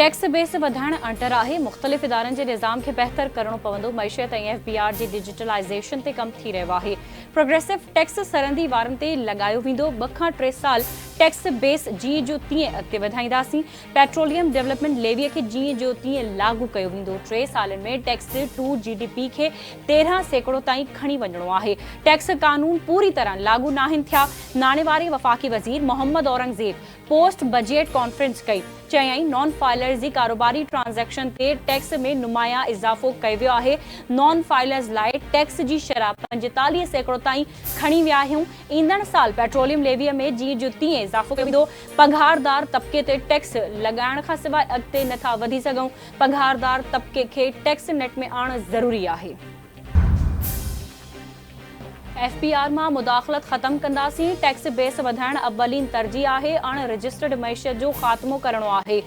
Tax base वधाइण अंटर आहे। मुख़्तलिफ़ इदारनि जे निज़ाम खे बहितर करणो पवंदो। मईशत ऐं FBR जी डिजिटलाइज़ेशन ते कमु थी रहियो आहे। प्रोग्रेसिव टैक्स सरहदी वारनि ते लॻायो वेंदो। 2 खां 3 साल टैक्स बेस जीअं जो तीअं अॻिते वधाईंदासीं। पेट्रोलियम डेवलपमेंट लेवीअ खे जीअं जो तीअं लागू कयो वेंदो। 3 सालनि में टैक्स टू GDP खे 13% ताईं खणी वञणो आहे। टैक्स कानून पूरी तरह लागू नाहिनि थिया। नाणे वारे वफ़ाक़ी वज़ीर Mohammad Aurangzeb post budget conference कई। चयाईं नॉन फाइलर्स जी कारोबारी ट्रांज़ैक्शन ते टैक्स में नुमाया इज़ाफ़ो कयो वियो आहे। नॉन फाइलर्स लाइ टैक्स जी शरह 45% ताईं खणी विया आहियूं। ईंदड़ साल पेट्रोलियम लेवीअ में जीअं जो तीअं इज़ाफ़ो कयो वेंदो। पघारदार तबिके ते टैक्स लॻाइण खां सवाइ अॻिते नथा वधी सघूं। पघारदार तबिके खे टैक्स नेट में आणणु ज़रूरी आहे। FBR मां मुदाख़लत ख़त्म कंदासीं। टैक्स बेस वधाइण अवलीन तरजीह आहे। अण रजिस्टर्ड मईशत जो ख़ात्मो करणो आहे।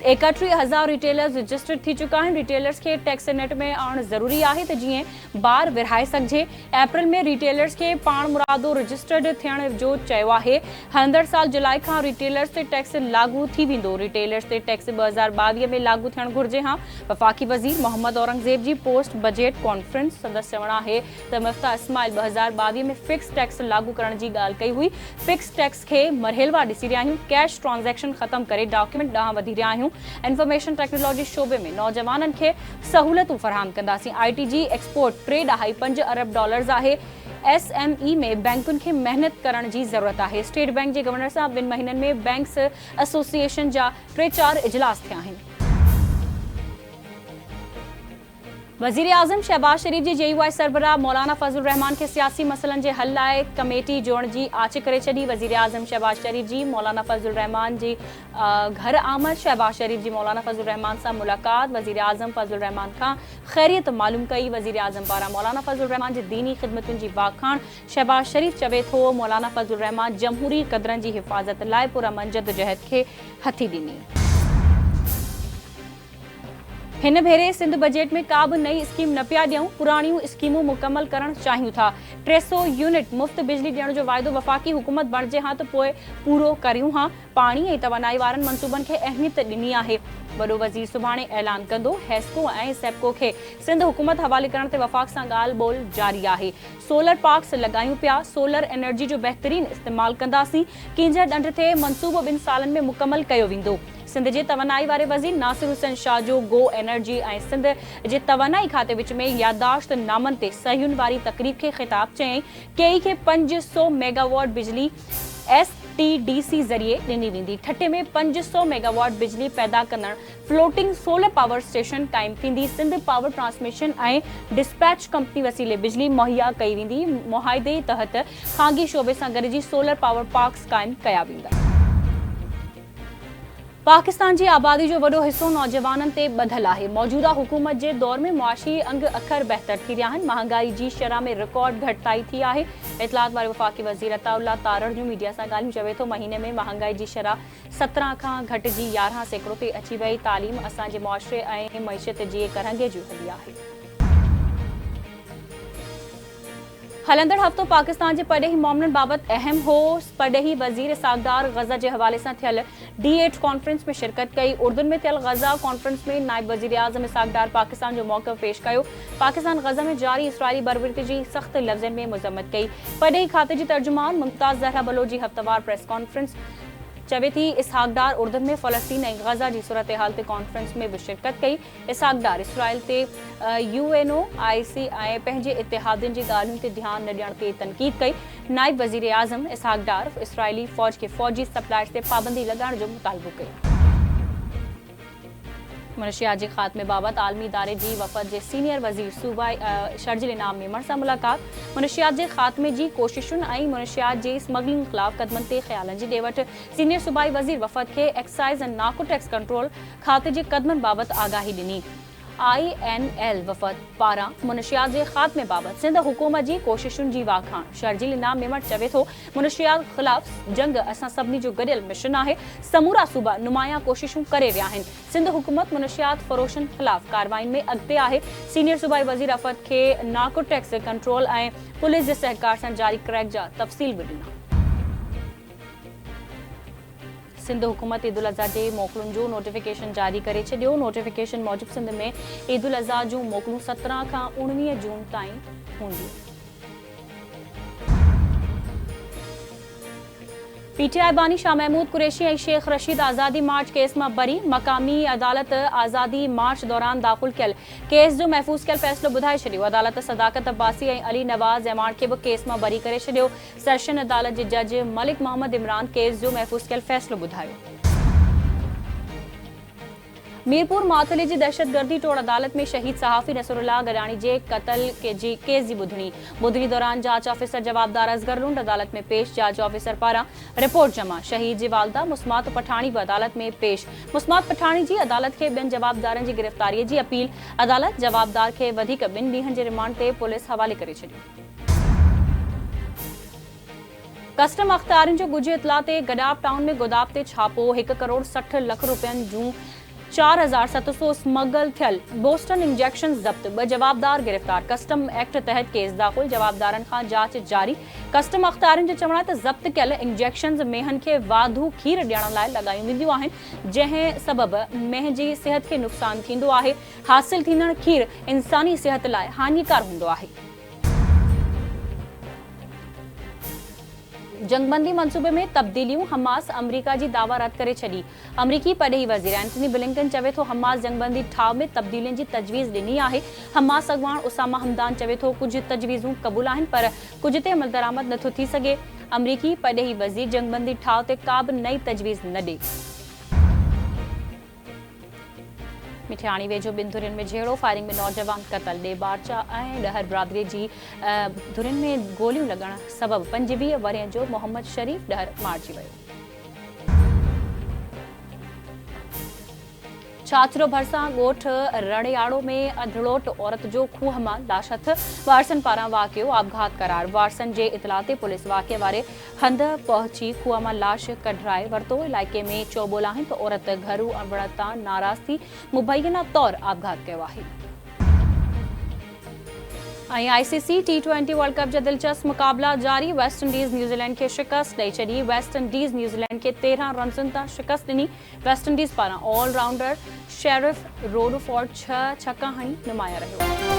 31,000 रिटेलर्स रजिस्टर्ड थी चुका आहिनि। रिटेलर्स खे टैक्स नेट में आणणु ज़रूरी आहे त जीअं ॿार विरहाए सघिजे। अप्रैल में रिटेलर्स खे पाण मुरादो रजिस्टर्ड थियण जो चयो आहे। हलंदड़ साल जुलाई खां रिटेलर्स ते टैक्स लागू थी वेंदो। रिटेलर्स ते टैक्स 2022 में लागू थियणु घुरिजे। हां, वफ़ाक़ी वज़ीर मोहम्मद औरंगज़ेब जी पोस्ट बजट कॉन्फ्रेंस सदस्य चवणु आहे त मुफ्ता इस्माइल 2022 में फिक्स टैक्स लागू करण जी ॻाल्हि कई हुई। फिक्स टैक्स खे मरहिलवार ॾिसी रहिया आहियूं। कैश ट्रांज़ैक्शन ख़त्म करे डॉक्यूमेंट ॾांहुं वधी रहिया आहियूं। इंफॉर्मेशन टेक्नोलॉजी शोबे में नौजवाननि खे सहूलियतूं फराहम कंदासीं। IT जी एक्सपोर्ट $3.5 अरब आहे। SME में बैंकुनि खे मेहनत करण जी ज़रूरत आहे। स्टेट बैंक जे गवर्नर सां 2 महीननि में बैंक्स एसोसिएशन जा 3-4 इजलास थिया आहिनि। वज़ीर आज़म शहबाज शरीफ जी JUI सरबराह मौलाना फज़लुर रहमान खे सियासी मसइलनि जे हल लाइ कमेटी जोड़ण जी आछ करे छॾी। वज़ीर आज़म शहबाज शरीफ जी मौलाना फज़लुर रहमान जी घर आमद। शहबाज शरीफ जी मौलाना फज़लुर रहमान सां मुलाक़ात। वज़ीर आज़म फज़लुर रहमान खां ख़ैरियत मालूम कई। वज़ीर आज़म पारां मौलाना फज़लुर रहमान जी दीनी ख़िदमतुनि जी वाखाण। शहबाज शरीफ चवे थो मौलाना फज़लुर रहमान जमहूरी क़दरनि जी हिफ़ाज़त लाइ पुरअमन जदोजहद खे हथी ॾिनी। हिन भेरे सिंध बजट में का बि नई स्कीम न पिया ॾियूं। पुराणियूं स्कीमूं मुकमल करणु चाहियूं था। 300 यूनिट मुफ़्त बिजली ॾियण जो वाइदो वफ़ाक़ी हुकूमत बणिजे हां त पोइ पूरो करियूं हां। पाणी ऐं तवानाई वारनि मंसूबनि खे अहमियत ॾिनी आहे। वॾो वज़ीर सुभाणे ऐलान कंदो। हेस्को ऐं सेप्को खे सिंध हुकूमत हवाले करण ते वफ़ाक़ सां ॻाल्हि ॿोल जारी आहे। सोलर पार्क्स लॻायूं पिया। सोलर एनर्जी जो बहितरीन इस्तेमालु कंदासीं। किंजर ॾंड ते मंसूबो 2 सालनि में मुकमल कयो वेंदो। सिंध जे तवानाई वारे वज़ीर नासिर हुसैन शाह जो गो एनर्जी ऐं सिंध जे तवानाई खाते विच में याददाश्त नामनि ते सहियुनि वारी तक़रीब खे ख़िताब चयईं केई खे 500 मेगावाट बिजली STDC ज़रिए ॾिनी वेंदी। ठठे में 500 मेगावाट बिजली पैदा कंदड़ फ्लोटिंग सोलर पावर स्टेशन क़ाइमु थींदी। सिंध पावर ट्रांसमिशन ऐं डिस्पैच कंपनी वसीले बिजली मुहैया कई वेंदी। मुआहिदे तहत ख़ांगी शोबे सां गॾिजी सोलर पावर पार्क्स क़ाइमु कया वेंदा। पाकिस्तान जी आबादी जो वॾो हिसो नौजवाननि ते ॿधल आहे। मौजूदा हुकूमत जे दौर में मुआशी अंग अखर बहितर थी रहिया आहिनि। महांगाई जी शरह में रिकॉर्ड घटिताई थी आहे। इतलात वारे वफ़ाक़ी वज़ीर अताउल्लाह तारड़ जूं मीडिया सां ॻाल्हियूं चवे थो महीने में महांगाई जी शरह 17 खां घटिजी 11% ते अची वई। तालीम असांजे मुआशरे ऐं मईशत जी करंगे जूं हली आहे। हलंदड़ हफ़्तो पाकिस्तान जे परॾेही मामलनि बाबति अहम हो। परॾेही वज़ीर सागदार ग़ज़ा जे हवाले सां थियल D8 कॉन्फ्रेंस में शिरकत कई। उर्दून में थियल ग़ज़ा कॉन्फ्रेंस में नायब वज़ीर आज़म सागदार पाकिस्तान जो मौक़िफ़ पेश कयो। पाकिस्तान ग़ज़ा में जारी इसराइली बरबरीती जी सख़्त लफ़्ज़नि में मज़म्मत कई। परॾेही खाते जी तर्जुमान मुमताज़ ज़हरा बलोच जी हफ़्तावार प्रेस कॉन्फ्रेंस चवे थी। इसहाक़डार उर्दून में फ़लस्तीन ऐं ग़ज़ा जी सूरत हाल ते कॉन्फ्रेंस में बि शिरकत कई। इसहाक़डार इसराइल ते UNO IC ऐं पंहिंजे इतिहादियुनि जी ॻाल्हियुनि ते ध्यानु न ॾियण ते तनक़ीद कई। नाइब वज़ीर आज़म इसहाक़डार इसराइली फ़ौज खे फ़ौजी सप्लाइज़ ते पाबंदी लॻाइण जो मुतालबो कयो। मनशियात जे ख़ात्मे बाबति आलमी इदारे जी वफ़द जे सीनियर वज़ीर सूबाई शर्जिल इनाम मेमण सां मुलाक़ात। मनशियात जे ख़ात्मे जी कोशिशुनि ऐं मनशियात जे स्मगलिंग ख़िलाफ़ क़दमनि ते ख़्यालनि जी ॾे वठि। सीनियर सूबाई वज़ीर वफ़द खे एक्साइज़ ऐं नाको टैक्स कंट्रोल खाते जे क़दमनि बाबति आगाही ॾिनी। INL वफ़द पारां मुनशियात जे ख़ात्मे बाबति सिंध हुकूमत जी कोशिशुनि जी वाखाण। शर्जिल इनाम मेमण चवे थो मुनशियात ख़िलाफ़ जंग असां सभिनी जो गॾियल मिशन आहे। समूरा सूबा नुमायां कोशिशूं करे रहिया आहिनि। सिंध हुकूमत मुनशियात फ़रोशनि ख़िलाफ़ कार्रवाइनि में अॻिते आहे। सीनियर सूबाई वज़ीर अफ़द खे नाको टैक्स कंट्रोल ऐं पुलिस जे सहकार सां जारी क्रैक जा तफ़सील बि ॾिना। सिंध हुकूमत ईद उल अज़हा जे मोकलुनि जो नोटिफिकेशन जारी करे छॾियो। नोटिफिकेशन मूजिबि सिंध में ईद उल अज़हा जूं मोकलूं 17 खां 19 जून ताईं हूंदियूं। पीटीआई बानी शाह महमूद कुरैशी ऐं शेख रशीद आज़ादी मार्च केस मां बरी। मक़ामी अदालत आज़ादी मार्च दौरान दाख़िल कयल केस जो महफ़ूज़ कयल फ़ैसिलो ॿुधाए छॾियो। अदालत सदाकत अब्बासी ऐं अली नवाज़ ऐवान खे बि केस मां बरी करे छॾियो। सेशन अदालत जे जज मलिक मोहम्मद इमरान केस जो महफ़ूज़ कयल फ़ैसिलो ॿुधायो। मीरपुर माथली जी दहशतगर्दी टोड़ अदालत में शहीद सहाफ़ी नसरुल्लाह गडानी जे क़त्ल जी केस जी ॿुधणी दौरान जांच ऑफिसर जवाबदार असगर लुंड अदालत में पेश। जांच ऑफिसर पारां रिपोर्ट जमा। शहीद जी वालदा मुस्मात पठाणी भी अदालत में पेश। मुस्मात पठाणी जी अदालत के ॿियनि जवाबदारनि जी गिरफ़्तारीअ जी अपील। अदालत जवाबदार खे वधीक 2 ॾींहनि जे रिमांड ते पुलिस हवाले करे छॾियो। कस्टम अख़्तियारियुनि जो ॻुझे इतला ते गडाप टाउन में गोदाम ते छापो। 1 करोड़ 60 लख रुपयनि जूं 4700 स्मगल थियल बोस्टन इंजेक्शन ज़ब्त। 2 जवाबदार गिरफ़्तार। कस्टम एक्ट तहत केस दाख़िल। जवाबदारनि खां जांच जारी। कस्टम अख़्तियारियुनि जो चवणु आहे त ज़ब्त कयल इंजेक्शन मेहनि खे वाधू खीर ॾियण लाइ लॻायूं वेंदियूं आहिनि, जंहिं सबबि मेह जी सिहत खे नुक़सान थींदो आहे। हासिल थींदड़ खीर इंसानी सिहत लाइ हानिकार हूंदो आहे। जंगबंदी मंसूबे में तब्दीलियूं। हमास अमरीका जी दावा रद्द करे छॾी। अमरीकी परॾेही वज़ीर एंटनी ब्लिंकन चवे थो हमास जंगबंदी ठाव में तब्दीलियुनि जी तजवीज़ ॾिनी आहे। हमास अॻवान उसामा हमदान चवे थो कुझु तजवीज़ूं क़बूल आहिनि पर कुझु ते अमल दरामद नथो थी सघे। अमरीकी परॾेही वज़ीर जंगबंदी ठाव ते का बि नई तजवीज़ न ॾे। मिठियाणी वेझो 2 धुरियुनि में झेड़ो। फायरिंग में नौजवान क़तल। ॾे बारचा ऐं ॾहर बिरादरी जी धुरियुनि में गोलियूं लॻण सबबि 25 वरियं जो मोहम्मद शरीफ़ ॾहर मारिजी वियो। छाछरो भरिसां ॻोठ रड़ियाड़ो में अधड़ोट औरत जो खूह मां लाश हथ। वारसनि पारां वाक़ियो आपघात करार। वारसनि जे इतला ते पुलिस वाक़िए वारे हंध पहुची खूह मां लाश कढाए वरितो। इलाइक़े में चौबोल आहिनि त औरत घरू अचण तां नाराज़ थी मुबैना तौरु आपघात कयो आहे। आईसीसी T20 वर्ल्ड कप जा दिलचस्प मुक़ाबला जारी। वेस्ट इंडीज़ न्यूज़ीलैंड खे शिकस्त ॾेई छॾी। वेस्ट इंडीज़ न्यूज़ीलैंड खे 13 रन्सनि तां शिकस्त ॾिनी। वेस्ट इंडीज़ पारां ऑल राउंडर शेरिफ रोडफोर्ड 6 छक्का हणी नुमाया रहियो।